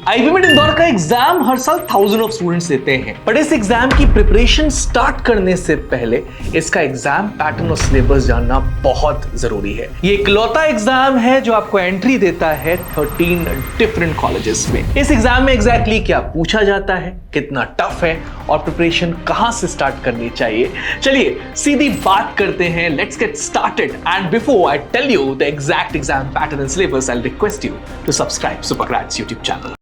आईपीएमएट इंदौर का एग्जाम हर साल thousand of students देते हैं, बट इस एग्जाम की प्रिपरेशन स्टार्ट करने से पहले इसका एग्जाम पैटर्न और सिलेबस जानना बहुत जरूरी है। ये इकलौता एग्जाम है जो आपको एंट्री देता है 13 डिफरेंट कॉलेजेस में। इस एग्जाम में एग्जैक्टली क्या पूछा जाता है, कितना टफ है और प्रिपरेशन कहां से स्टार्ट करनी चाहिए, चलिए सीधी बात करते हैं। Let's get started and before I tell you the exact exam pattern and syllabus, I request you to subscribe Supergrads YouTube channel.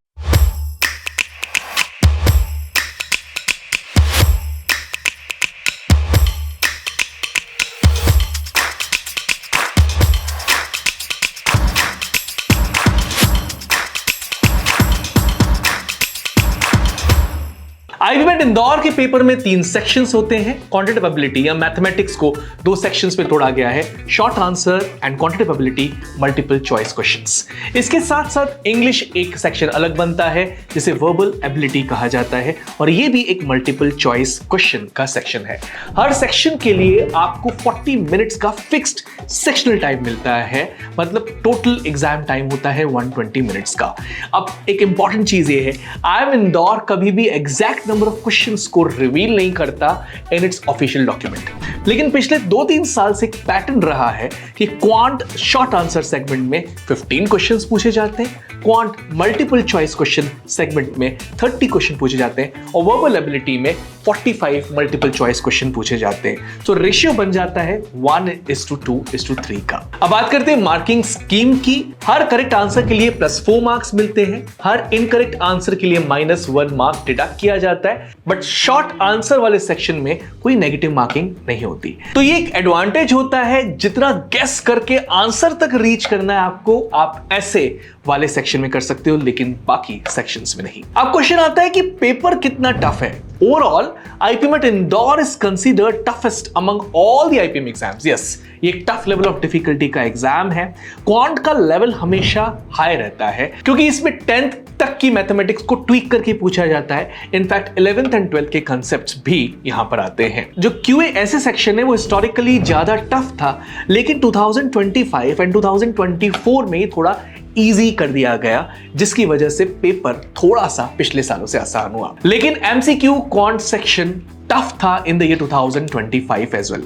IPMAT Indore के पेपर में 3 सेक्शंस होते हैं। क्वांटिटेटिव एबिलिटी या मैथमेटिक्स को 2 सेक्शंस में तोड़ा गया है, short answer and quantitative ability multiple choice questions. इसके साथ साथ इंग्लिश एक सेक्शन अलग बनता है जिसे वर्बल एबिलिटी कहा जाता है और ये भी एक मल्टीपल चॉइस क्वेश्चन का सेक्शन है। हर सेक्शन के लिए आपको 40 मिनट्स का फिक्स्ड सेक्शनल टाइम मिलता है, मतलब टोटल एग्जाम टाइम होता है 120 मिनट्स का। अब एक इंपॉर्टेंट चीज ये है, आईआईएम इंदौर कभी भी एग्जैक्ट नंबर ऑफ क्वेश्चंस को रिवील नहीं करता इन इट्स ऑफिशियल डॉक्यूमेंट, लेकिन पिछले 2-3 साल से एक पैटर्न रहा है कि क्वांट शॉर्ट आंसर सेगमेंट में 15 क्वेश्चंस पूछे जाते हैं, quant multiple choice question segment में 30 क्वेश्चन पूछे जाते हैं और वर्बल एबिलिटी में 45 मल्टीपल चॉइस क्वेश्चन पूछे जाते हैं। तो रेशियो बन जाता है 1:2:3 का। अब बात करते हैं मार्किंग स्कीम की। हर करेक्ट आंसर के लिए +4 मार्क्स मिलते हैं, हर इनकरेक्ट आंसर के लिए -1 मार्क डिडक्ट किया जाता है, बट शॉर्ट आंसर वाले सेक्शन में कोई नेगेटिव मार्किंग नहीं होती। तो ये एक एडवांटेज होता है, जितना गेस करके आंसर तक रीच करना है आपको, आप ऐसे वाले सेक्शन में कर सकते हो, लेकिन बाकी सेक्शंस में नहीं। अब क्वेश्चन आता है कि पेपर कितना टफ है। Overall IPMAT Indore is considered toughest among all the IPM exams. Yes, ये एक टफ लेवल ऑफ डिफिकल्टी का एग्जाम है। क्वांट का लेवल हमेशा हाई रहता है क्योंकि इसमें 10th तक की मैथमेटिक्स को ट्वीक करके पूछा जाता है। इनफैक्ट 11th एंड 12th के कांसेप्ट्स भी यहां पर आते हैं। जो क्यूए ऐसे सेक्शन है वो हिस्टोरिकली ज्यादा टफ था, लेकिन 2025 एंड 2024 में थोड़ा इजी कर दिया गया, जिसकी वजह से पेपर थोड़ा सा पिछले सालों से आसान हुआ। लेकिन एमसीक्यू क्वांट सेक्शन टफ था in the year 2025 as well.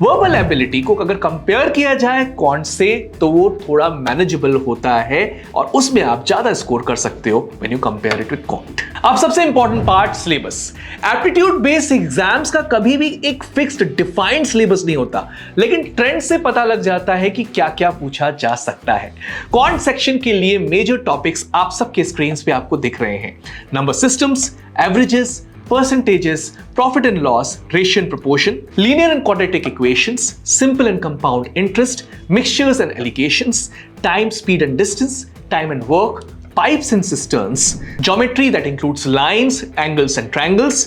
Verbal ability को अगर कंपेयर किया जाए क्वांट से तो वो थोड़ा मैनेजेबल होता है और उसमें आप ज्यादा स्कोर कर सकते हो when you compare it with quant. अब सबसे important part, syllabus. Aptitude based exams का कभी भी एक फिक्स्ड डिफाइंड सिलेबस नहीं होता, लेकिन ट्रेंड से पता लग जाता है कि क्या क्या पूछा जा सकता है। क्वांट सेक्शन के लिए मेजर टॉपिक्स आप सबके स्क्रीन पे आपको दिख रहे हैं। Number systems, averages, percentages, profit and loss, ratio and proportion, linear and quadratic equations, simple and compound interest, mixtures and allocations, time, speed and distance, time and work, pipes and cisterns, geometry that includes lines, angles and triangles,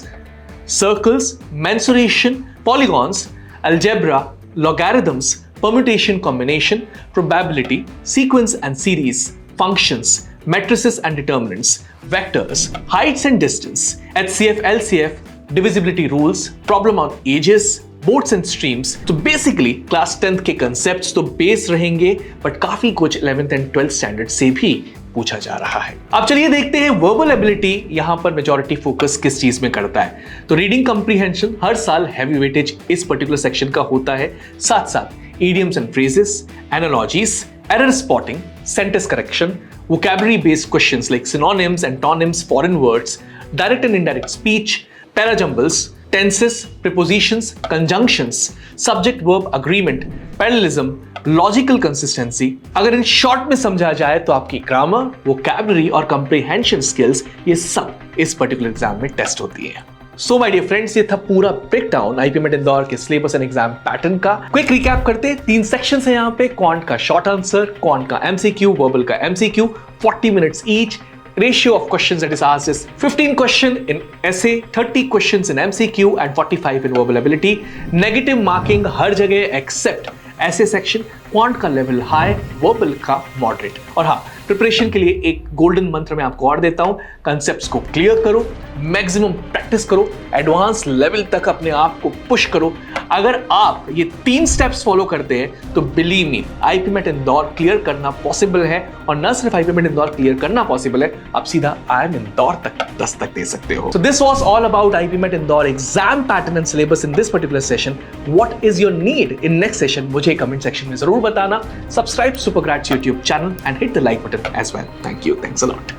circles, mensuration, polygons, algebra, logarithms, permutation combination, probability, sequence and series, functions, matrices and determinants, vectors, heights and distance, HCF, LCF, divisibility rules, problem on ages, boats and streams। तो basically class 10th के concepts तो base रहेंगे, but काफी कुछ 11th and 12th standard से भी पूछा जा रहा है। अब चलिए देखते हैं वर्बल एबिलिटी यहां पर मेजॉरिटी फोकस किस चीज में करता है। तो रीडिंग कंप्रीहेंशन हर साल हैवी वेटेज इस पर्टिकुलर सेक्शन का होता है, साथ साथ idioms and phrases, analogies, error spotting, sentence correction, vocabulary based questions like synonyms, antonyms, foreign words, direct and indirect speech, parajumbles, tenses, prepositions, conjunctions, subject verb agreement, parallelism, logical consistency। अगर in short में समझा जाए तो आपकी grammar, vocabulary और comprehension skills ये सब इस पर्टिकुलर एग्जाम में टेस्ट होती है। सो माय डियर फ्रेंड्स, ये था पूरा ब्रेकडाउन आईपीएमएट इंदौर के सिलेबस एंड एग्जाम पैटर्न का। क्विक रिकैप करते हैं, 3 सेक्शंस हैं यहाँ पे। क्वांट का शॉर्ट आंसर, क्वांट का एमसीक्यू, वर्बल का MCQ, 40 minutes each. Ratio of questions that is asked is 15 question in essay, 30 questions in MCQ and 45 in verbal ability. Negative marking हर जगह except ऐसे सेक्शन। क्वांट का level high, verbal का moderate. और हाँ, preparation के लिए एक गोल्डन मंत्र मैं आपको और देता हूं, कंसेप्ट्स को क्लियर करो, मैक्सिमम प्रैक्टिस करो, एडवांस लेवल तक अपने आप को पुश करो। अगर आप ये 3 स्टेप्स फॉलो करते हैं तो बिलीव मी, आईपीमेट इंदौर क्लियर करना पॉसिबल है। और न सिर्फ आईपीमेट इंदौर क्लियर करना पॉसिबल है, आप सीधा आईआईएम इंदौर तक दस्तक दे सकते हो। So this was all about IPMAT Indore exam pattern and syllabus in this particular session. What is your need in next session, मुझे कमेंट सेक्शन में जरूर बताना। Subscribe Supergrads YouTube channel and hit the like button as well. Thank you, thanks a lot.